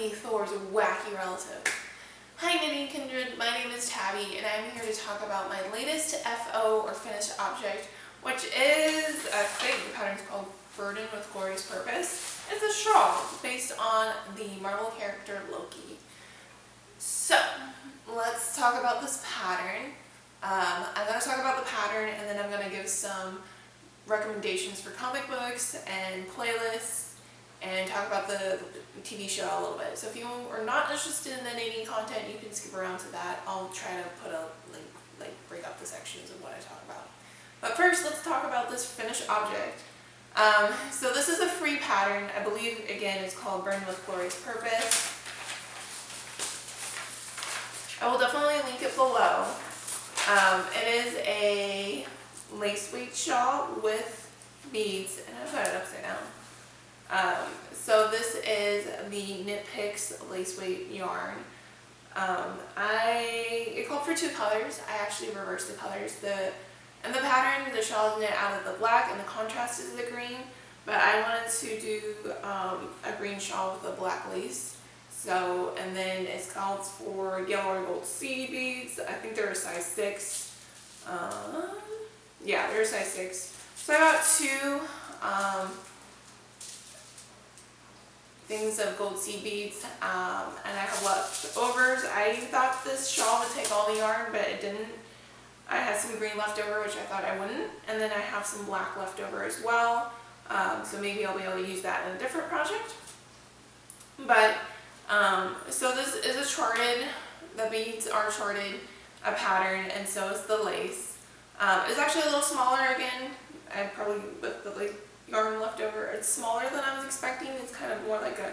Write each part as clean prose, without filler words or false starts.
be Thor's wacky relative. Hi Knitting Kindred, my name is Tabby and I'm here to talk about my latest FO or finished object, which is a thing. The pattern's called Burden with Glorious Purpose. It's a shawl based on the Marvel character Loki. So, let's talk about this pattern. I'm going to talk about the pattern and then I'm going to give some recommendations for comic books and playlists and talk about the TV show a little bit. So if you are not interested in the knitting content, you can skip around to that. I'll try to put a link, break up the sections of what I talk about. But first, let's talk about this finished object. So this is a free pattern. I believe, again, it's called Burden with Glorious Purpose. I will definitely link it below. It is a lace weight shawl with beads, and I've got it upside down. So this is the Knit Picks lace weight yarn. It called for 2 colors. I actually reversed the colors. In the pattern, the shawl is knit out of the black and the contrast is the green, but I wanted to do a green shawl with a black lace. So, and then it's called for yellow or gold seed beads. I think they're a size 6. Yeah, they're a size 6. So I got 2 things of gold seed beads, and I have leftovers. I thought this shawl would take all the yarn, but it didn't. I had some green left over, which I thought I wouldn't, and then I have some black left over as well, so maybe I'll be able to use that in a different project. But, so this is a charted, the beads are charted, a pattern, and so is the lace. It's actually a little smaller again. I probably, with the yarn left over, it's smaller than I was expecting. It's kind of more like a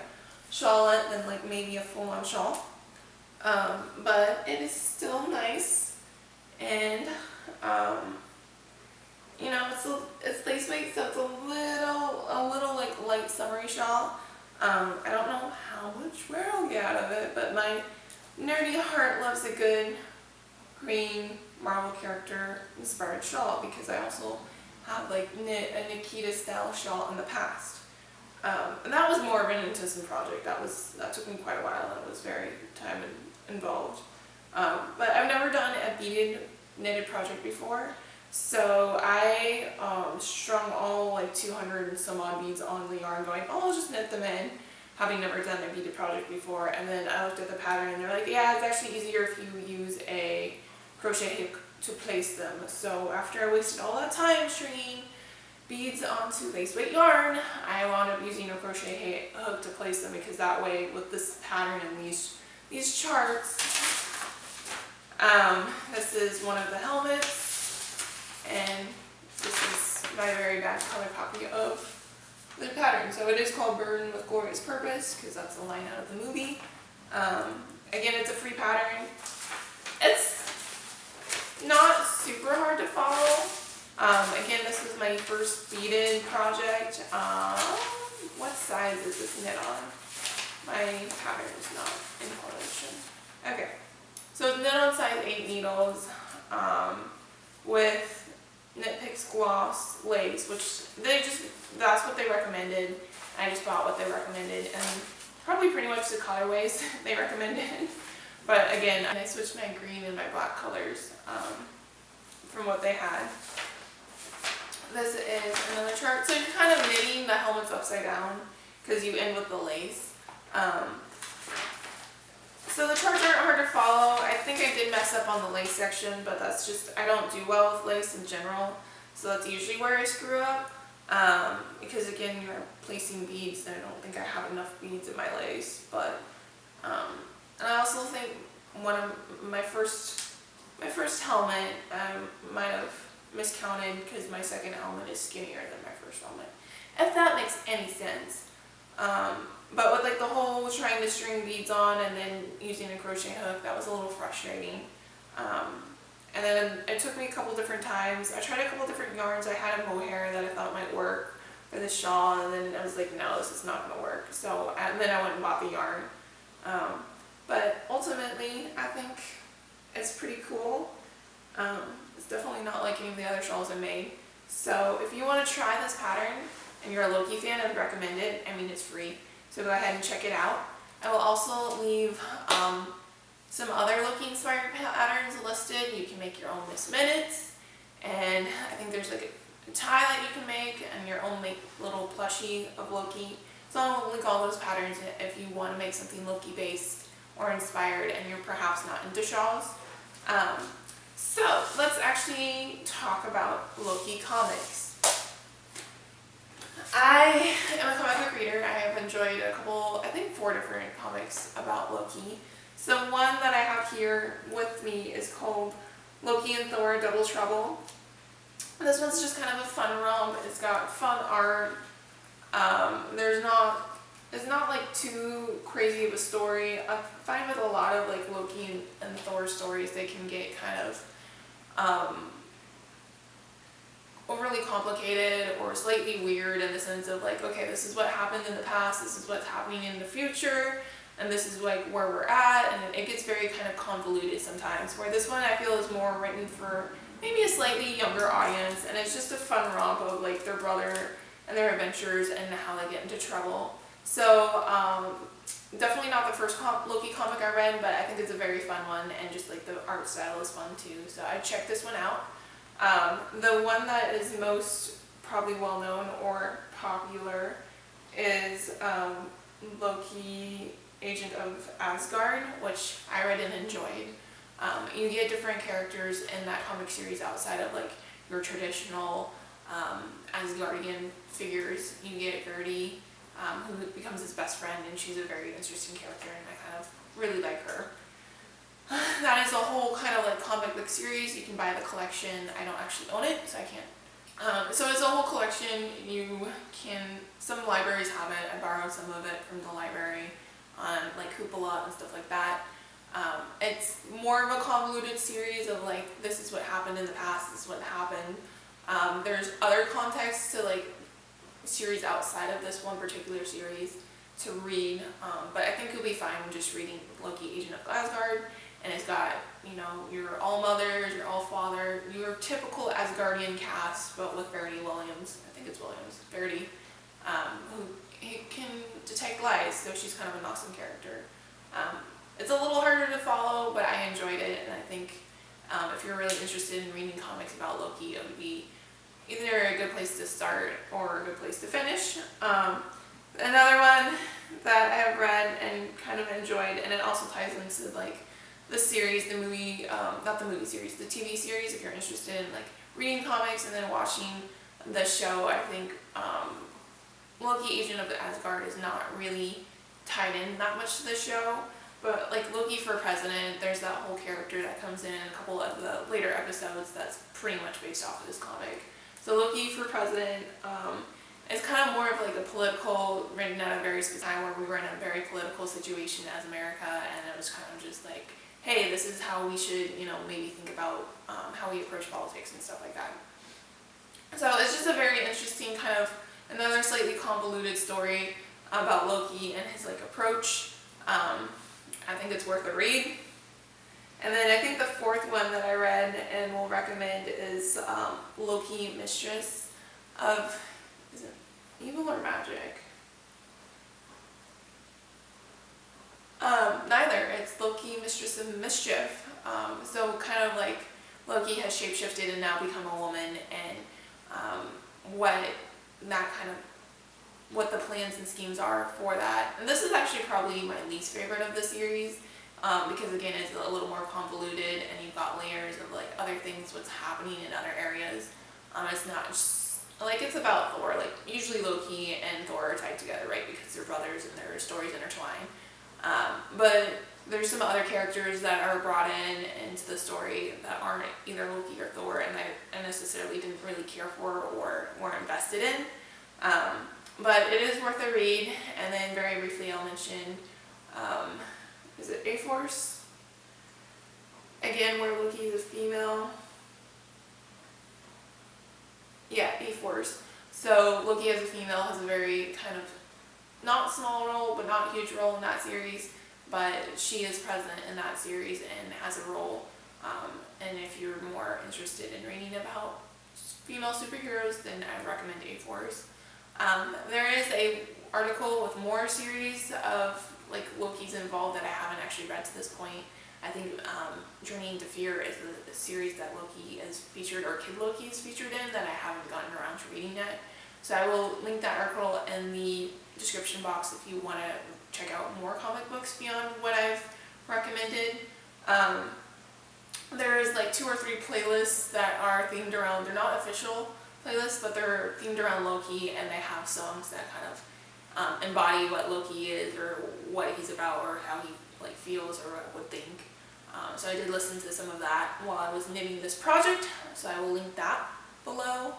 shawlette than like maybe a full-on shawl. But it is still nice, and you know, it's lace weight, so it's a little like light summery shawl. I don't know how much wear I'll get out of it, but my nerdy heart loves a good green Marvel character inspired shawl, because I also have like knit a Nikita style shawl in the past. And that was more of an intensive project. That took me quite a while, and it was very time involved. But I've never done a beaded knitted project before, so I strung all like 200 and some odd beads on the yarn, going, oh, I'll just knit them in, having never done a beaded project before. And then I looked at the pattern and they're like, yeah, it's actually easier if you use a crochet hook to place them. So after I wasted all that time stringing beads onto lace weight yarn, I wound up using a crochet hook to place them, because that way with this pattern and these charts, this is one of the helmets, and this is my very bad color copy of the pattern. So it is called Burden with Glorious Purpose, because that's a line out of the movie. Again, it's a free pattern. It's not super hard to follow. Again, this was my first beaded project. What size is this knit on? My pattern is not in correlation. Okay, so it's knit on size 8 needles, with Knit Picks gloss lace, which that's what they recommended. I just bought what they recommended, and probably pretty much the colorways they recommended. But again, I switched my green and my black colors from what they had. This is another chart. So you're kind of knitting the helmets upside down, because you end with the lace. So the charts aren't hard to follow. I think I did mess up on the lace section, but that's just, I don't do well with lace in general. So that's usually where I screw up. Because again, you're placing beads, and I don't think I have enough beads in my lace. But and I also think one of my first helmet, I might have miscounted, because my second helmet is skinnier than my first helmet, if that makes any sense. But with like the whole trying to string beads on and then using a crochet hook, that was a little frustrating. And then it took me a couple different times. I tried a couple different yarns. I had a mohair that I thought might work for the shawl, and then I was like, no, this is not going to work. So, and then I went and bought the yarn. But ultimately, I think it's pretty cool. It's definitely not like any of the other shawls I made. So if you want to try this pattern and you're a Loki fan, I'd recommend it. I mean, it's free, so go ahead and check it out. I will also leave some other Loki inspired patterns listed. You can make your own Miss Minutes, and I think there's like a tie that you can make and your own little plushie of Loki. So I'll link all those patterns if you want to make something Loki based or inspired and you're perhaps not into shawls. So let's actually talk about Loki comics. I am a comic book reader. I have enjoyed a couple, I think 4 different comics about Loki. So one that I have here with me is called Loki and Thor Double Trouble. This one's just kind of a fun romp. It's got fun art. It's not like too crazy of a story. I find with a lot of like Loki and Thor stories, they can get kind of overly complicated or slightly weird in the sense of like, okay, this is what happened in the past, this is what's happening in the future, and this is like where we're at, and it gets very kind of convoluted sometimes, where this one I feel is more written for maybe a slightly younger audience, and it's just a fun romp of like their brother and their adventures and how they get into trouble. So definitely not the first Loki comic I read, but I think it's a very fun one, and just like the art style is fun too, so I'd check this one out. The one that is most probably well known or popular is Loki, Agent of Asgard, which I read and enjoyed. You get different characters in that comic series outside of like your traditional Asgardian figures. You get Gertie, who becomes his best friend, and she's a very interesting character, and I kind of really like her. That is a whole kind of like comic book series. You can buy the collection. I don't actually own it, so I can't. So it's a whole collection. Some libraries have it. I borrowed some of it from the library on like Hoopla and stuff like that. It's more of a convoluted series of like, this is what happened in the past, this is what happened. There's other context to like series outside of this one particular series to read, but I think you'll be fine just reading Loki, Agent of Asgard, and it's got, you know, your All-Mothers, your All-Father, your typical Asgardian cast, but with Verity Williams, I think it's Williams, Verity, who can detect lies, so she's kind of an awesome character. It's a little harder to follow, but I enjoyed it, and I think if you're really interested in reading comics about Loki, it would be either a good place to start or a good place to finish. Another one that I have read and kind of enjoyed, and it also ties into like the series, the movie, not the movie series, the TV series, if you're interested in like reading comics and then watching the show. I think Loki, Agent of Asgard is not really tied in that much to the show, but like Loki for President, there's that whole character that comes in a couple of the later episodes that's pretty much based off of this comic. So Loki for President, it's kind of more of like a political, written at a very specific time where we were in a very political situation as America, and it was kind of just like, hey, this is how we should, you know, maybe think about how we approach politics and stuff like that. So it's just a very interesting kind of, another slightly convoluted story about Loki and his like approach. I think it's worth a read. And then I think the fourth one that I read and will recommend is Loki, Mistress of, is it evil or magic? Neither. It's Loki, Mistress of Mischief. So kind of like Loki has shapeshifted and now become a woman, and what the plans and schemes are for that. And this is actually probably my least favorite of the series, because again it's a little more convoluted and you've got layers of like other things, what's happening in other areas. It's not just like, it's about Thor. Like usually Loki and Thor are tied together, right, because they're brothers and their stories intertwine. But there's some other characters that are brought into the story that aren't either Loki or Thor, and I necessarily didn't really care for or weren't invested in. But it is worth a read. And then very briefly I'll mention, is it A-Force? Again, where Loki is a female. Yeah, A-Force. So Loki as a female has a very kind of not small role, but not huge role in that series, but she is present in that series and has a role. And if you're more interested in reading about female superheroes, then I recommend A-Force. There is article with more series of like Loki's involved that I haven't actually read to this point. I think Journey into Fear is a series that Loki is featured, or Kid Loki is featured in, that I haven't gotten around to reading yet. So I will link that article in the description box if you want to check out more comic books beyond what I've recommended. There's like 2 or 3 playlists that are themed around, they're not official playlists, but they're themed around Loki, and they have songs that kind of embody what Loki is, or what he's about, or how he like feels, or would think. So I did listen to some of that while I was knitting this project, so I will link that below.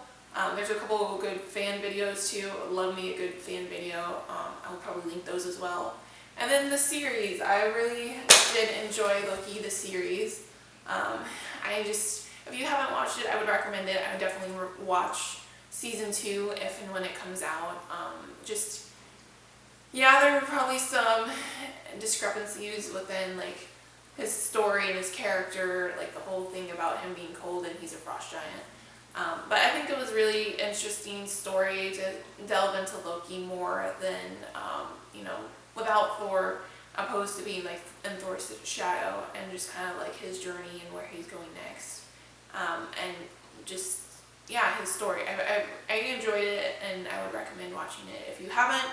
There's a couple of good fan videos too. Love me a good fan video. I will probably link those as well. And then the series, I really did enjoy Loki, the series. If you haven't watched it, I would recommend it. I would definitely watch season 2 if and when it comes out. Yeah, there are probably some discrepancies within like his story and his character, like the whole thing about him being cold and he's a frost giant. But I think it was really interesting story to delve into Loki more than, without Thor, opposed to being like in Thor's shadow, and just kind of like his journey and where he's going next. And just, yeah, his story. I enjoyed it, and I would recommend watching it. If you haven't,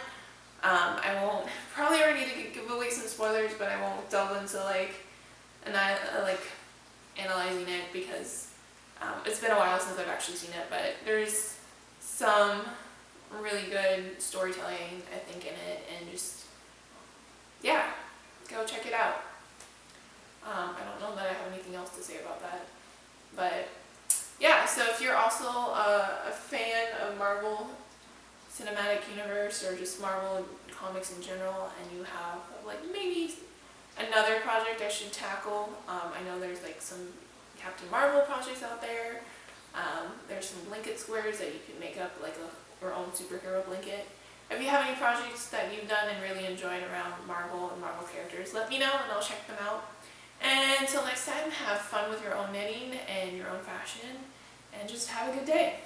I won't, probably already need to give away some spoilers, but I won't delve into analyzing it, because it's been a while since I've actually seen it, but there's some really good storytelling, I think, in it, and just, yeah, go check it out. I don't know that I have anything else to say about that, but yeah, so if you're also a fan of Marvel Cinematic Universe, or just Marvel comics in general, and you have like maybe another project I should tackle, I know there's like some Captain Marvel projects out there. There's some blanket squares that you can make up like your own superhero blanket. If you have any projects that you've done and really enjoyed around Marvel and Marvel characters, let me know and I'll check them out. And until next time, have fun with your own knitting and your own fashion, and just have a good day.